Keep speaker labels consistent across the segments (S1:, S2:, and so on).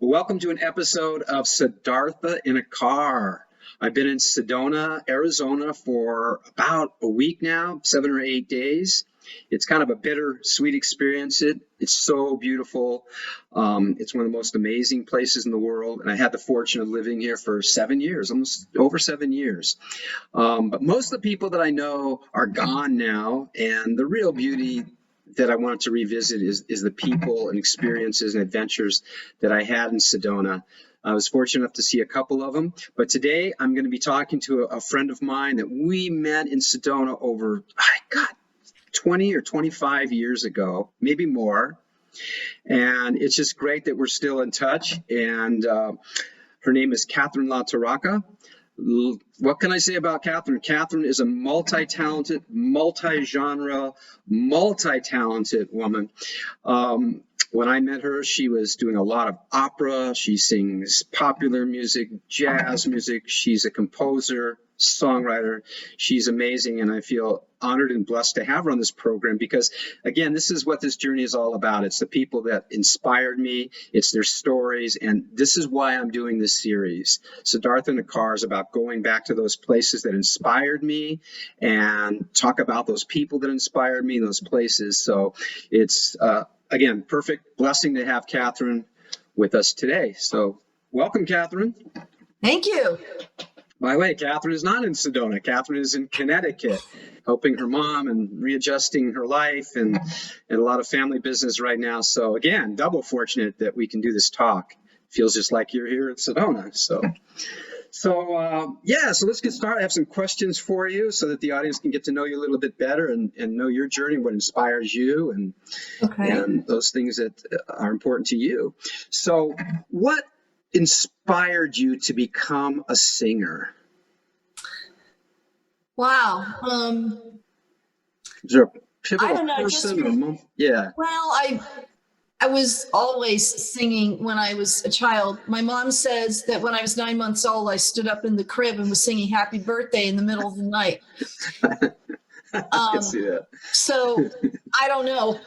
S1: Welcome to an episode of Siddhartha in a Car. I've been in Sedona, Arizona for about a week now, 7 or 8 days. It's kind of a bittersweet experience. It's so beautiful. It's one of the most amazing places in the world. And I had the fortune of living here for 7 years, almost over 7 years. But most of the people that I know are gone now. And the real beauty that I wanted to revisit is the people and experiences and adventures that I had in Sedona. I was fortunate enough to see a couple of them, but today I'm going to be talking to a friend of mine that we met in Sedona over, 20 or 25 years ago, maybe more. And it's just great that we're still in touch. And her name is Katherine LaTorraca. What can I say about Katherine? Katherine is a multi-talented, multi-genre, multi-talented woman. When I met her, she was doing a lot of opera. She sings popular music, jazz music. She's a composer, songwriter. She's amazing, and I feel honored and blessed to have her on this program because, again, this is what this journey is all about. It's the people that inspired me. It's their stories, and this is why I'm doing this series. Siddhartha in a Car is about going back to those places that inspired me and talk about those people that inspired me in those places. So it's again, perfect blessing to have Katherine with us today. So welcome, Katherine.
S2: Thank you.
S1: By the way, Katherine is not in Sedona. Katherine is in Connecticut, helping her mom and readjusting her life and a lot of family business right now. So again, double fortunate that we can do this talk. Feels just like you're here at Sedona. So let's get started. I have some questions for you so that the audience can get to know you a little bit better and know your journey, what inspires you, and those things that are important to you. So what inspired you to become a singer?
S2: Wow.
S1: Is there a pivotal
S2: I don't know.
S1: person?
S2: Well, I was always singing when I was a child. My mom says that when I was 9 months old, I stood up in the crib and was singing Happy Birthday in the middle of the night.
S1: I can see that.
S2: So I don't know.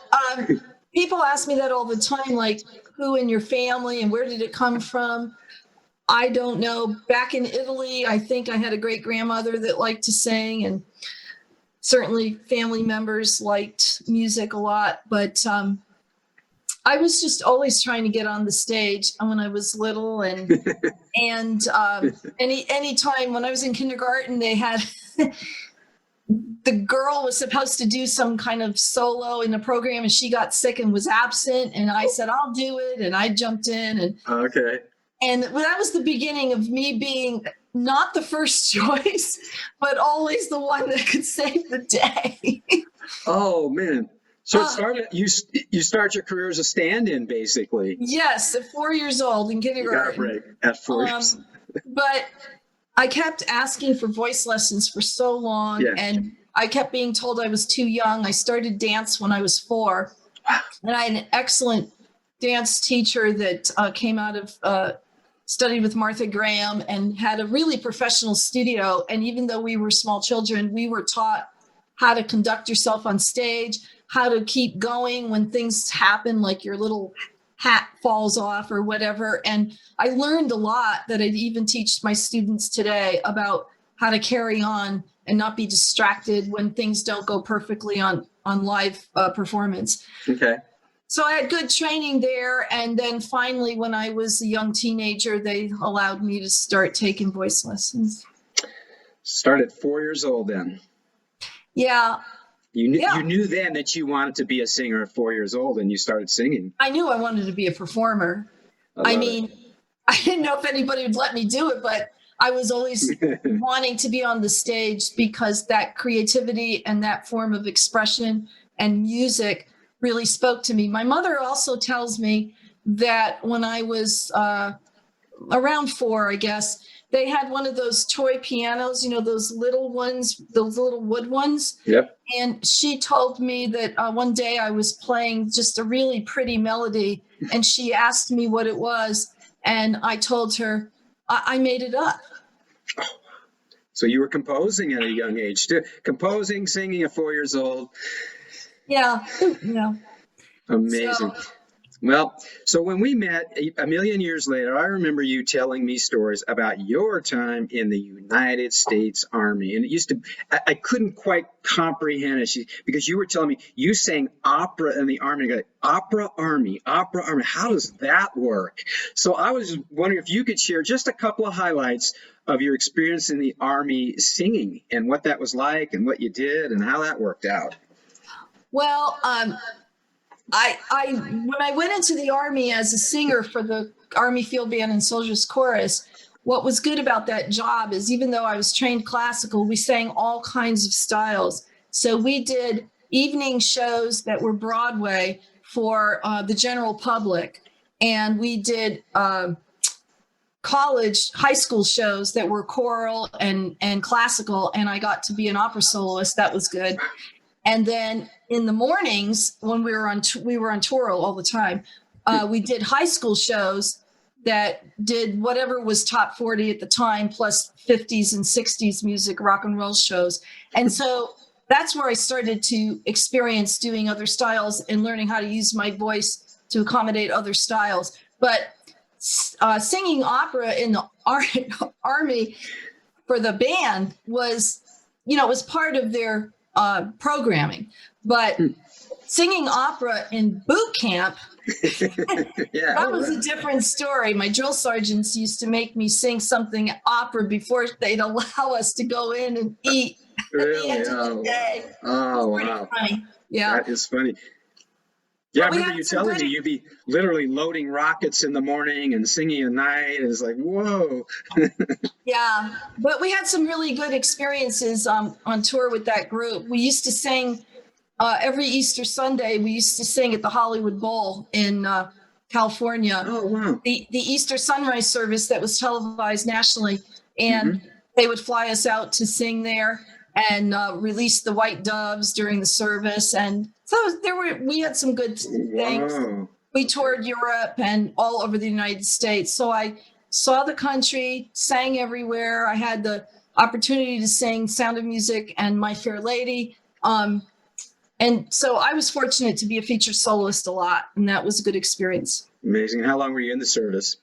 S2: People ask me that all the time, like, who in your family and where did it come from? I don't know. Back in Italy, I think I had a great grandmother that liked to sing, and certainly family members liked music a lot. But I was just always trying to get on the stage when I was little, and any time when I was in kindergarten, they had the girl was supposed to do some kind of solo in the program, and she got sick and was absent, and I said, I'll do it, and I jumped in, and that was the beginning of me being not the first choice, but always the one that could save the day.
S1: Oh man. So it started. You start your career as a stand-in, basically.
S2: Yes, at 4 years old in kindergarten.
S1: You got a break at 4 years.
S2: But I kept asking for voice lessons for so long, and I kept being told I was too young. I started dance when I was 4, and I had an excellent dance teacher that came out of studied with Martha Graham and had a really professional studio. And even though we were small children, we were taught how to conduct yourself on stage, how to keep going when things happen, like your little hat falls off or whatever. And I learned a lot that I'd even teach my students today about how to carry on and not be distracted when things don't go perfectly on live performance.
S1: Okay.
S2: So I had good training there. And then finally, when I was a young teenager, they allowed me to start taking voice lessons.
S1: Started 4 years old then.
S2: Yeah.
S1: You knew then that you wanted to be a singer at 4 years old, and you started singing.
S2: I knew I wanted to be a performer. I didn't know if anybody would let me do it, but I was always wanting to be on the stage because that creativity and that form of expression and music really spoke to me. My mother also tells me that when I was around 4, I guess, they had one of those toy pianos, those little ones, those little wood ones.
S1: Yep.
S2: And she told me that one day I was playing just a really pretty melody, and she asked me what it was. And I told her, I made it up.
S1: So you were composing at a young age too. Composing, singing at 4 years old.
S2: Yeah.
S1: Amazing. Well, so when we met a million years later, I remember you telling me stories about your time in the United States Army. And it used to, I couldn't quite comprehend it because you were telling me you sang opera in the Army. Like, opera Army, opera Army. How does that work? So I was wondering if you could share just a couple of highlights of your experience in the Army singing and what that was like and what you did and how that worked out.
S2: Well, when I went into the Army as a singer for the Army Field Band and Soldiers Chorus, what was good about that job is even though I was trained classical, we sang all kinds of styles. So we did evening shows that were Broadway for the general public, and we did high school shows that were choral and classical, and I got to be an opera soloist. That was good. And then in the mornings when we were on tour all the time, we did high school shows that did whatever was top 40 at the time, plus 50s and 60s music, rock and roll shows. And so that's where I started to experience doing other styles and learning how to use my voice to accommodate other styles. But singing opera in the Army for the band was, it was part of their programming. But singing opera in boot camp, that was a different story. My drill sergeants used to make me sing something opera before they'd allow us to go in and eat
S1: Really?
S2: at the end of the day.
S1: Oh, wow.
S2: Funny. Yeah.
S1: That is funny. Yeah, I remember you telling me you'd be literally loading rockets in the morning and singing at night. It's like, whoa.
S2: Yeah, but we had some really good experiences on tour with that group. We used to sing every Easter Sunday. We used to sing at the Hollywood Bowl in California.
S1: Oh, wow.
S2: The Easter sunrise service that was televised nationally. And they would fly us out to sing there and release the white doves during the service. And so we had some good things.
S1: Wow.
S2: We toured Europe and all over the United States. So I saw the country, sang everywhere. I had the opportunity to sing Sound of Music and My Fair Lady. And so I was fortunate to be a featured soloist a lot, and that was a good experience.
S1: Amazing. How long were you in the service?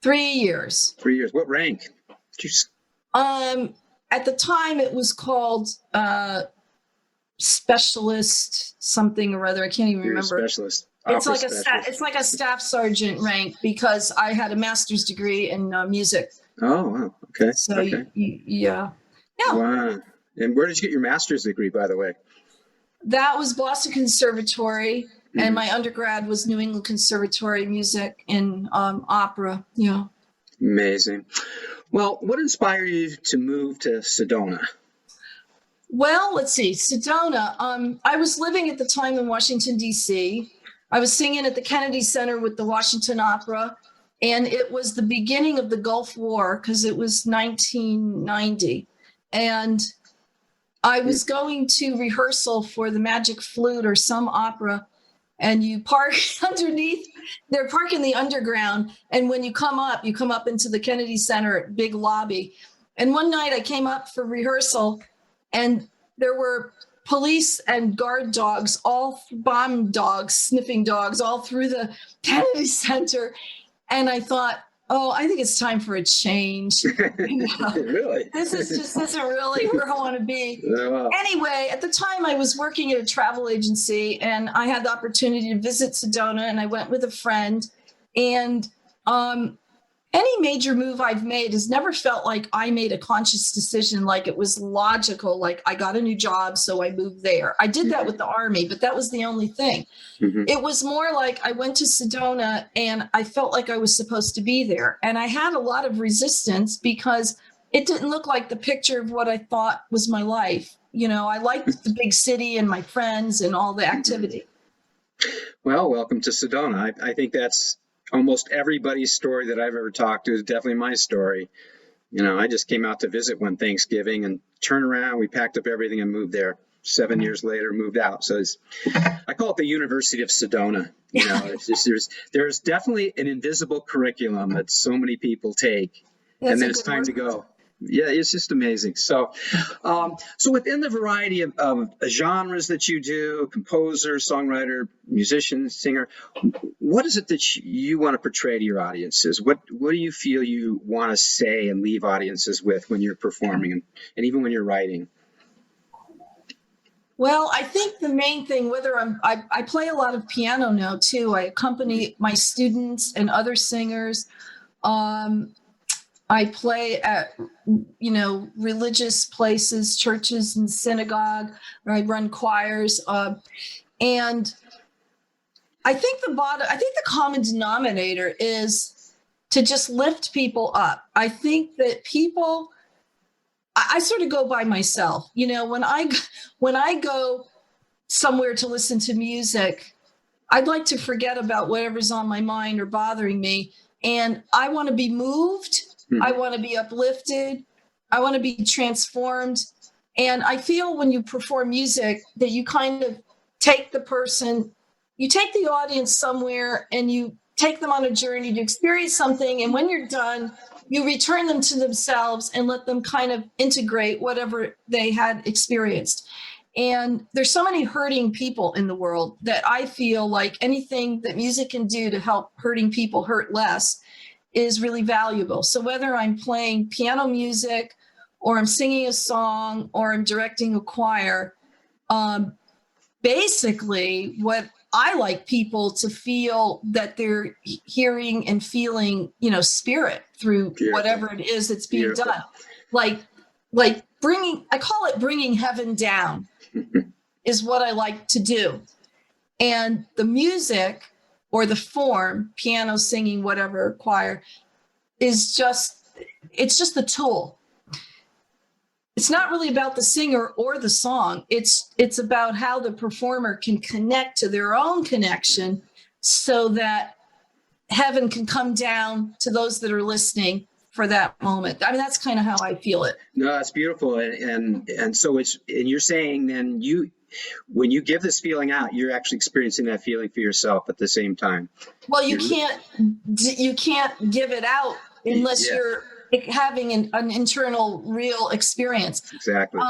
S2: 3 years.
S1: 3 years. What rank?
S2: At the time, it was called specialist something or other. I can't even remember.
S1: Specialist.
S2: It's like a staff sergeant rank because I had a master's degree in music.
S1: Oh, wow. Okay.
S2: So
S1: okay.
S2: Yeah.
S1: Wow. And where did you get your master's degree, by the way?
S2: That was Boston Conservatory, and my undergrad was New England Conservatory Music in opera. Yeah.
S1: Amazing. Well, what inspired you to move to Sedona?
S2: Well, let's see. Sedona. I was living at the time in Washington, D.C. I was singing at the Kennedy Center with the Washington Opera, and it was the beginning of the Gulf War because it was 1990. And I was going to rehearsal for the Magic Flute or some opera, and you park underneath. They're parking the underground, and when you come up into the Kennedy Center big lobby. And one night I came up for rehearsal, and there were police and guard dogs, bomb dogs, sniffing dogs, all through the Kennedy Center. And I thought, oh, I think it's time for a change.
S1: Really?
S2: This isn't really where I want to be.
S1: Oh, wow.
S2: Anyway, at the time I was working at a travel agency, and I had the opportunity to visit Sedona, and I went with a friend. And any major move I've made has never felt like I made a conscious decision, like it was logical, like I got a new job, so I moved there. I did that with the Army, but that was the only thing. It was more like I went to Sedona and I felt like I was supposed to be there. And I had a lot of resistance because it didn't look like the picture of what I thought was my life. I liked the big city and my friends and all the activity.
S1: Well, welcome to Sedona. I think that's almost everybody's story that I've ever talked to is definitely my story. I just came out to visit one Thanksgiving and turned around. We packed up everything and moved there. 7 years later, moved out. So I call it the University of Sedona. It's just, there's definitely an invisible curriculum that so many people take, and then it's time to go. Yeah, it's just amazing. So, so within the variety of genres that you do, composer, songwriter, musician, singer, what is it that you want to portray to your audiences? What do you feel you want to say and leave audiences with when you're performing and even when you're writing?
S2: Well, I think the main thing, whether I play a lot of piano now too. I accompany my students and other singers. I play at, religious places, churches and synagogue, where I run choirs. And I think the common denominator is to just lift people up. I think that I sort of go by myself. When I go somewhere to listen to music, I'd like to forget about whatever's on my mind or bothering me. And I want to be moved. I want to be uplifted. I want to be transformed. And I feel when you perform music that you kind of take the audience somewhere and you take them on a journey to experience something. And when you're done, you return them to themselves and let them kind of integrate whatever they had experienced. And there's so many hurting people in the world that I feel like anything that music can do to help hurting people hurt less is really valuable. So whether I'm playing piano music or I'm singing a song or I'm directing a choir, basically what I like people to feel that they're hearing and feeling, spirit through whatever it is that's being done. Like I call it bringing heaven down is what I like to do. And the music or the form, piano, singing, whatever, choir, it's just the tool. It's not really about the singer or the song. It's about how the performer can connect to their own connection so that heaven can come down to those that are listening for that moment. I mean, that's kind of how I feel it.
S1: No, that's beautiful. And so you're saying then when you give this feeling out, you're actually experiencing that feeling for yourself at the same time.
S2: Well, you can't give it out unless you're having an internal real experience.
S1: Exactly.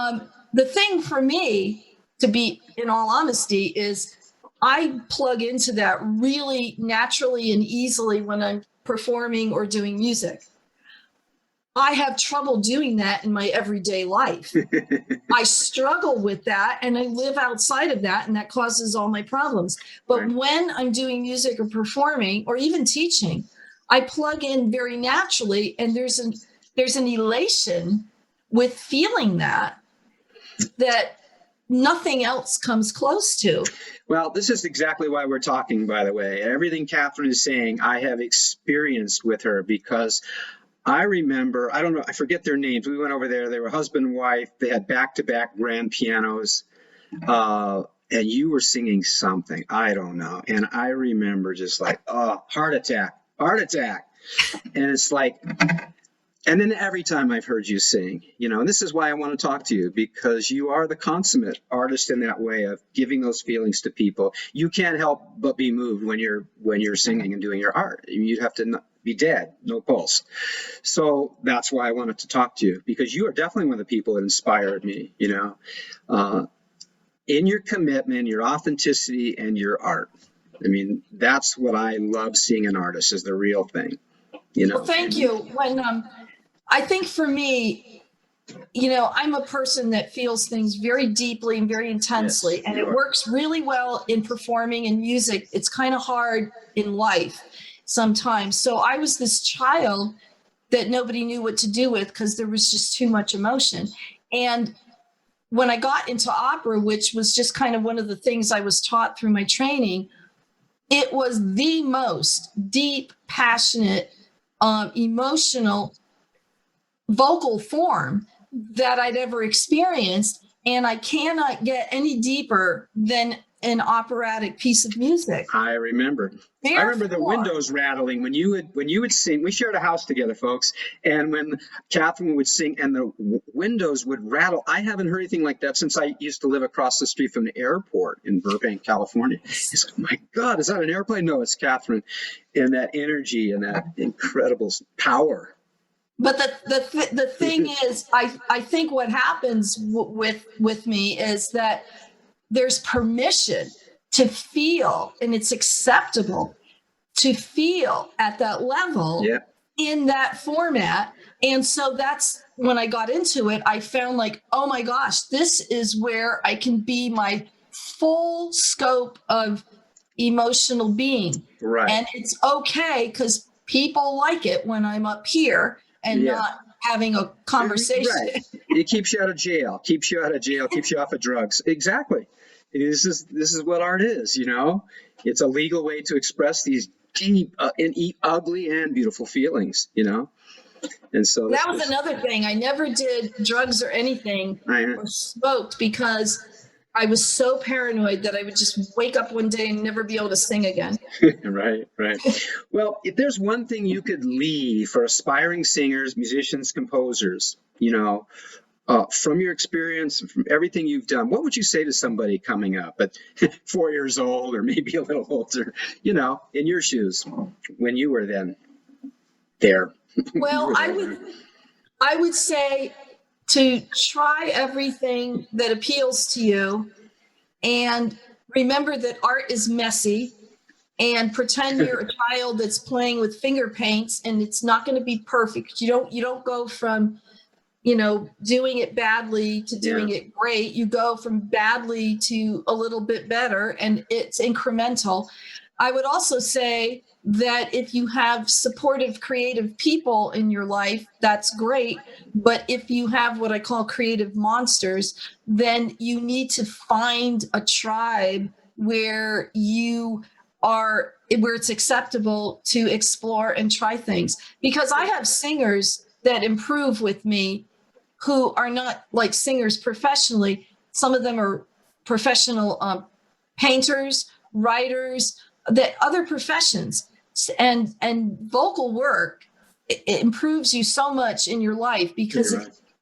S2: The thing for me, to be in all honesty, is I plug into that really naturally and easily when I'm performing or doing music. I have trouble doing that in my everyday life. I struggle with that and I live outside of that, and that causes all my problems. But when I'm doing music or performing or even teaching, I plug in very naturally, and there's an elation with feeling that nothing else comes close to.
S1: Well, this is exactly why we're talking, by the way. Everything Katherine is saying, I have experienced with her, because I remember, I don't know, I forget their names. We went over there. They were husband and wife. They had back-to-back grand pianos. And you were singing something. I don't know. And I remember just like, heart attack. And it's like, and then every time I've heard you sing, and this is why I want to talk to you, because you are the consummate artist in that way of giving those feelings to people. You can't help but be moved when you're singing and doing your art. You'd have to be dead, no pulse. So that's why I wanted to talk to you, because you are definitely one of the people that inspired me, in your commitment, your authenticity, and your art. I mean, that's what I love seeing in artists, is the real thing,
S2: Well, thank you. When I think for me, I'm a person that feels things very deeply and very intensely, and it works really well in performing and music. It's kind of hard in life sometimes. So I was this child that nobody knew what to do with because there was just too much emotion. And when I got into opera, which was just kind of one of the things I was taught through my training, it was the most deep, passionate, emotional vocal form that I'd ever experienced. And I cannot get any deeper than an operatic piece of music.
S1: I remember the windows rattling when you would sing. We shared a house together, folks, and when Katherine would sing and the windows would rattle, I haven't heard anything like that since I used to live across the street from the airport in Burbank, California. It's, oh my God, is that an airplane? No, it's Katherine, and that energy and that incredible power.
S2: But the thing is, I think what happens with me is that there's permission to feel, and it's acceptable to feel at that level in that format. And so that's when I got into it, I found like, oh my gosh, this is where I can be my full scope of emotional being.
S1: Right.
S2: And it's okay because people like it when I'm up here and not having a conversation.
S1: Right. It keeps you out of jail, keeps you off of drugs. Exactly. This is what art is, you know. It's a legal way to express these deep and ugly and beautiful feelings, you know. And so
S2: that was another thing. I never did drugs or anything or smoked because I was so paranoid that I would just wake up one day and never be able to sing again.
S1: Right. Well, if there's one thing you could leave for aspiring singers, musicians, composers, you know, from your experience, from everything you've done, what would you say to somebody coming up at 4 years old or maybe a little older, you know, in your shoes when you were then there?
S2: Well, I would say to try everything that appeals to you and remember that art is messy, and pretend you're a child that's playing with finger paints and it's not going to be perfect. You don't go from, you know, doing it badly to doing it great. You go from badly to a little bit better, and it's incremental. I would also say that if you have supportive, creative people in your life, that's great. But if you have what I call creative monsters, then you need to find a tribe where where it's acceptable to explore and try things. Because I have singers that improve with me who are not like singers professionally. Some of them are professional painters, writers, that other professions. And vocal work, it improves you so much in your life because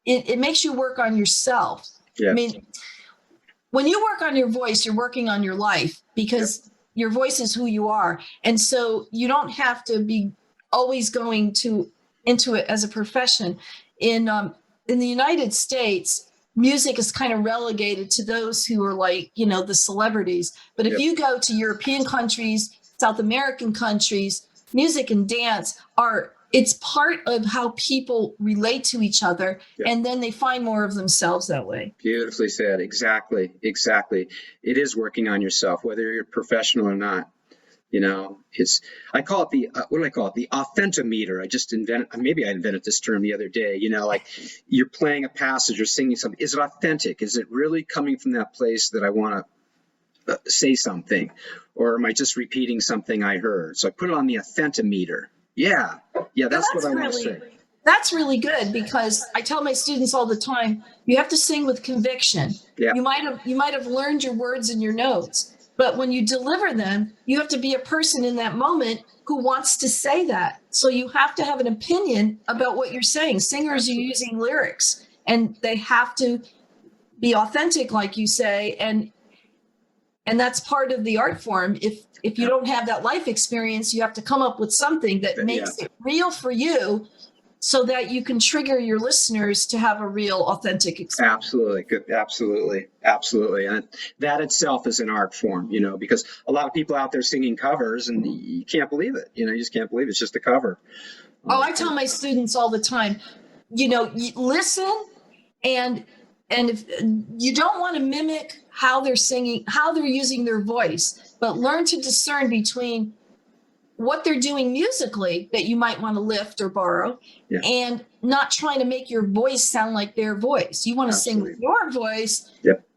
S2: it makes you work on yourself. Yes. I mean, when you work on your voice, you're working on your life because your voice is who you are. And so you don't have to be always going into it as a profession. In the United States, music is kind of relegated to those who are like, you know, the celebrities. But if you go to European countries, South American countries, music and dance it's part of how people relate to each other, and then they find more of themselves that way.
S1: Beautifully said. Exactly. It is working on yourself, whether you're professional or not. You know, I call it the authentimeter. I invented this term the other day. You know, like you're playing a passage or singing something. Is it authentic? Is it really coming from that place that I want to say something? Or am I just repeating something I heard? So I put it on the authentimeter. Yeah, that's what I want to say.
S2: That's really good because I tell my students all the time, you have to sing with conviction. Yeah. You might have learned your words and your notes, but when you deliver them, you have to be a person in that moment who wants to say that. So you have to have an opinion about what you're saying. Singers are using lyrics, and they have to be authentic, like you say, and that's part of the art form. If you don't have that life experience, you have to come up with something that makes it real for you so that you can trigger your listeners to have a real authentic experience.
S1: Absolutely. Good. Absolutely. And that itself is an art form, you know, because a lot of people out there singing covers and you can't believe it. You know, you just can't believe it's just a cover.
S2: I tell my students all the time, you know, listen, and if you don't want to mimic how they're singing, how they're using their voice, but learn to discern between what they're doing musically that you might want to lift or borrow, and not trying to make your voice sound like their voice. You want to sing with your voice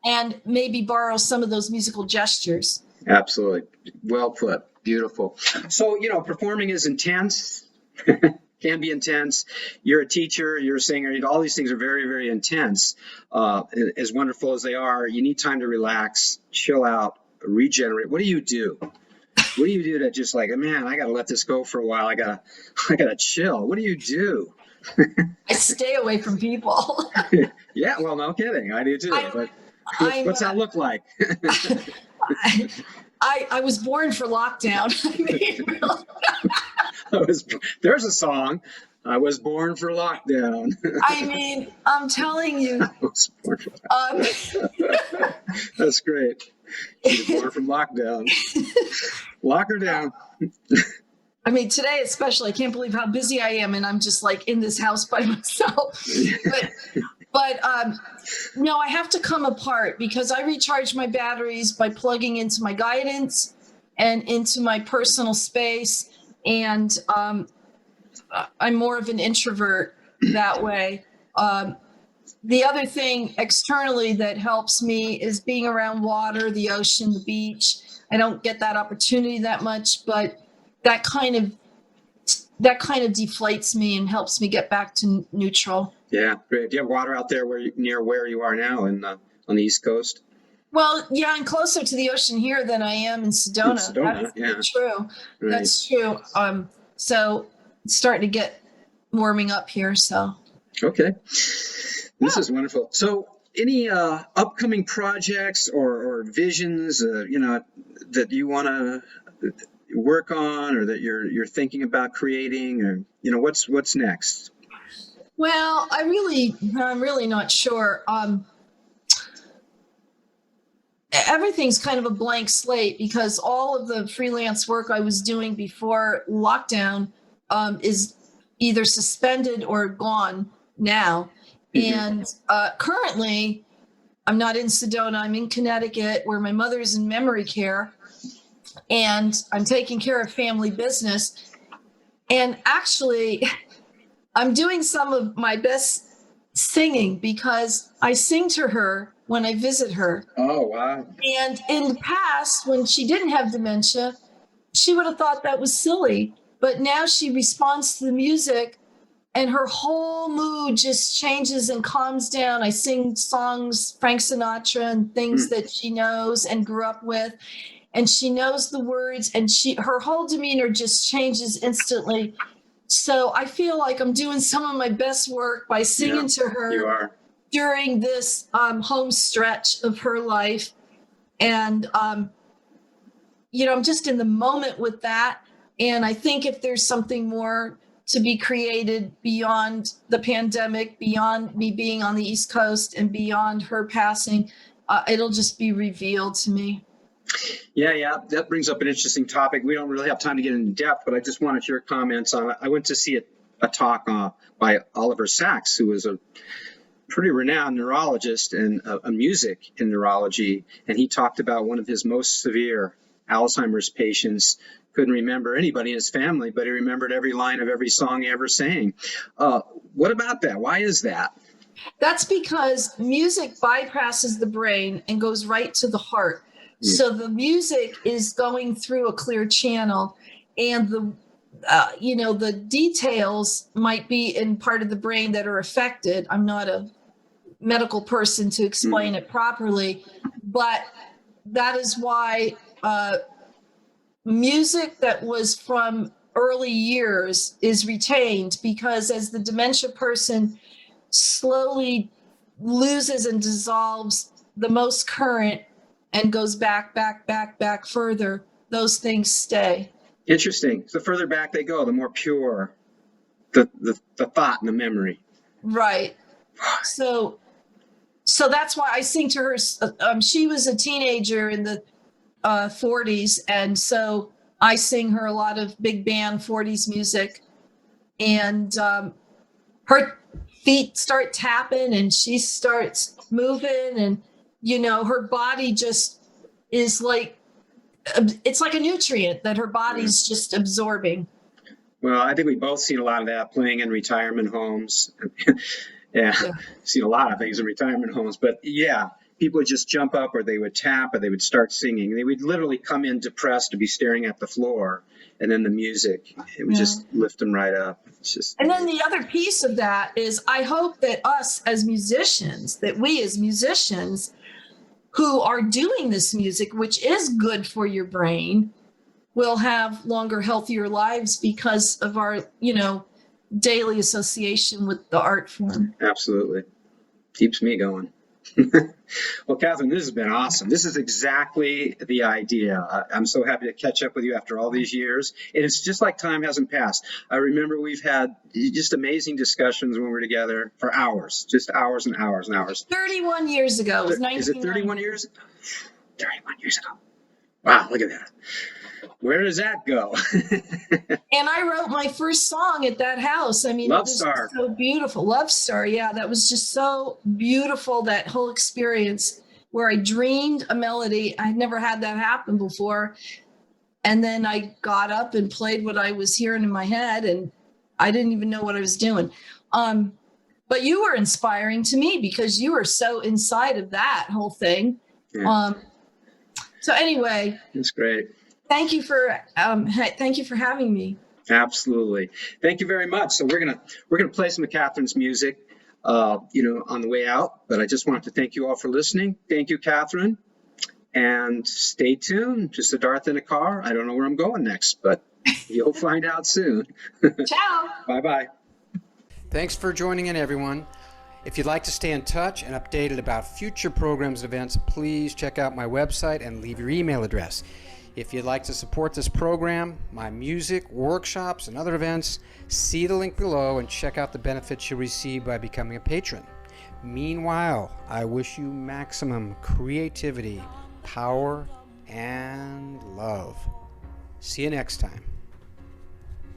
S2: and maybe borrow some of those musical gestures.
S1: Absolutely. Well put. Beautiful. So, you know, performing is intense. Can be intense. You're a teacher, you're a singer, all these things are very, very intense. As wonderful as they are, you need time to relax, chill out, regenerate. What do you do? What do you do to just like, man, I got to let this go for a while. I got to chill. What do you do?
S2: I stay away from people.
S1: Yeah, well, no kidding. I do too. What's that look like?
S2: I was born for lockdown.
S1: There's a song. I was born for lockdown.
S2: I mean, I'm telling you.
S1: I was born for lockdown. That's great. She was born from lockdown. Lock her down.
S2: I mean, today especially, I can't believe how busy I am, and I'm just like in this house by myself. But no, I have to come apart because I recharge my batteries by plugging into my guidance and into my personal space. And I'm more of an introvert that way. The other thing externally that helps me is being around water, the ocean, the beach. I don't get that opportunity that much, but that kind of deflates me and helps me get back to neutral.
S1: Yeah, great. Do you have water out there near where you are now on the East Coast?
S2: Well, yeah, I'm closer to the ocean here than I am in Sedona. That's true. Right. That's true. So it's starting to get warming up here. So.
S1: Okay. This is wonderful. So any upcoming projects or visions, that you want to work on or that you're thinking about creating, or, what's next?
S2: Well, I'm really not sure. Everything's kind of a blank slate because all of the freelance work I was doing before lockdown is either suspended or gone now. Mm-hmm. And currently, I'm not in Sedona. I'm in Connecticut, where my mother's in memory care, and I'm taking care of family business. And actually, I'm doing some of my best singing because I sing to her when I visit her.
S1: Oh, wow.
S2: And in the past, when she didn't have dementia, she would have thought that was silly. But now she responds to the music and her whole mood just changes and calms down. I sing songs, Frank Sinatra and things that she knows and grew up with. And she knows the words, and her whole demeanor just changes instantly. So I feel like I'm doing some of my best work by singing to her during this home stretch of her life. And, I'm just in the moment with that. And I think if there's something more to be created beyond the pandemic, beyond me being on the East Coast and beyond her passing, it'll just be revealed to me.
S1: Yeah, that brings up an interesting topic. We don't really have time to get into depth, but I just wanted your comments on it. I went to see a talk by Oliver Sacks, who was a pretty renowned neurologist and a music in neurology, and he talked about one of his most severe Alzheimer's patients couldn't remember anybody in his family, but he remembered every line of every song he ever sang. What about that? Why is that?
S2: That's because music bypasses the brain and goes right to the heart. So the music is going through a clear channel, and the details might be in part of the brain that are affected. I'm not a medical person to explain it properly, but that is why music that was from early years is retained, because as the dementia person slowly loses and dissolves the most current and goes back further, those things stay.
S1: Interesting. The further back they go, the more pure the thought and the memory.
S2: Right. So that's why I sing to her. She was a teenager in the 40s, and so I sing her a lot of big band 40s music, and her feet start tapping and she starts moving, and her body just is like, it's like a nutrient that her body's just absorbing.
S1: Well, I think we've both seen a lot of that playing in retirement homes. Yeah, seen a lot of things in retirement homes, but people would just jump up, or they would tap, or they would start singing. They would literally come in depressed to be staring at the floor, and then the music, it would just lift them right up. It's just. And
S2: then the other piece of that is, I hope that we as musicians who are doing this music, which is good for your brain, will have longer, healthier lives because of our, daily association with the art form.
S1: Absolutely. Keeps me going. Well, Katherine, this has been awesome. This is exactly the idea. I'm so happy to catch up with you after all these years. And it's just like time hasn't passed. I remember we've had just amazing discussions when we were together for hours, just hours and hours and hours.
S2: 31 years ago. It was
S1: Is it 31 years? 31 years ago. Wow, look at that. Where does that go?
S2: And I wrote my first song at that house. I mean,
S1: Love
S2: it was
S1: Star.
S2: so beautiful. Love Star. Yeah, that was just so beautiful, that whole experience where I dreamed a melody. I had never had that happen before. And then I got up and played what I was hearing in my head, and I didn't even know what I was doing. But you were inspiring to me because you were so inside of that whole thing.
S1: Yeah.
S2: So anyway.
S1: That's great.
S2: Thank you for having me.
S1: Absolutely. Thank you very much. So we're gonna play some of Katherine's music, on the way out. But I just wanted to thank you all for listening. Thank you, Katherine, and stay tuned to Siddhartha in a Car. I don't know where I'm going next, but you'll find out soon.
S2: Ciao.
S1: Bye-bye.
S3: Thanks for joining in, everyone. If you'd like to stay in touch and updated about future programs and events, please check out my website and leave your email address. If you'd like to support this program, my music, workshops, and other events, see the link below and check out the benefits you'll receive by becoming a patron. Meanwhile, I wish you maximum creativity, power, and love. See you next time.